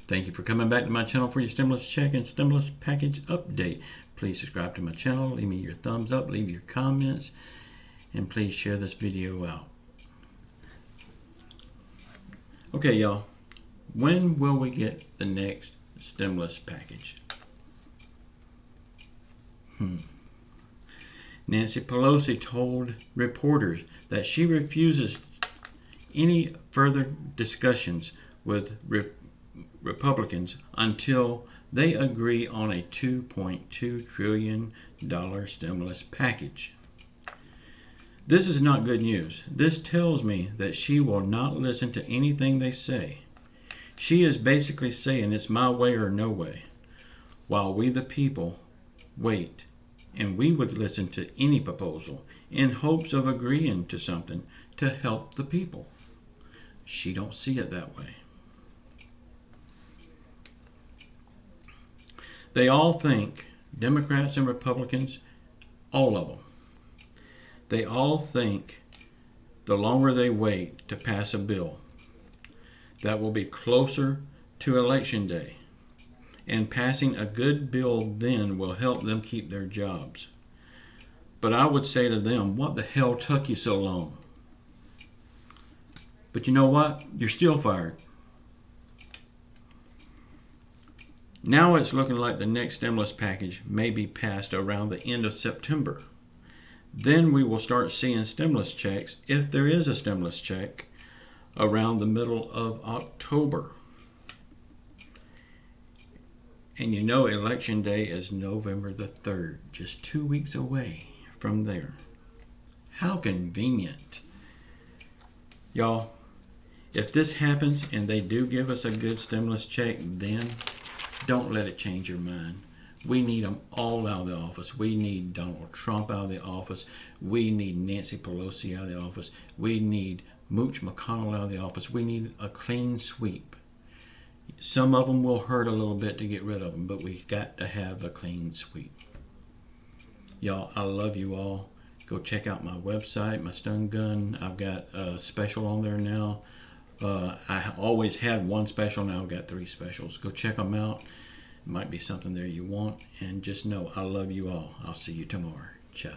Thank you for coming back to my channel for your stimulus check and stimulus package update. Please subscribe to my channel, leave me your thumbs up, leave your comments, and please share this video out. Okay, y'all, when will we get the next stimulus package? Nancy Pelosi told reporters that she refuses any further discussions with Republicans until they agree on a $2.2 trillion stimulus package. This is not good news. This tells me that she will not listen to anything they say. She is basically saying it's my way or no way, while we the people wait, and we would listen to any proposal in hopes of agreeing to something to help the people. She don't see it that way. They all think, Democrats and Republicans, all of them, they all think the longer they wait to pass a bill, that will be closer to Election Day, and passing a good bill then will help them keep their jobs. But I would say to them, what the hell took you so long? But you know what? You're still fired. Now it's looking like the next stimulus package may be passed around the end of September. Then we will start seeing stimulus checks, if there is a stimulus check, around the middle of October. And you know Election Day is November the 3rd, just 2 weeks away from there. How convenient. Y'all, if this happens and they do give us a good stimulus check, then don't let it change your mind. We need them all out of the office. We need Donald Trump out of the office. We need Nancy Pelosi out of the office. We need Mooch McConnell out of the office. We need a clean sweep. Some of them will hurt a little bit to get rid of them, but we got to have a clean sweep. Y'all, I love you all. Go check out my website, my stun gun. I've got a special on there now. I always had one special, now I've got 3 specials. Go check them out. Might be something there you want. And just know I love you all. I'll see you tomorrow. Ciao.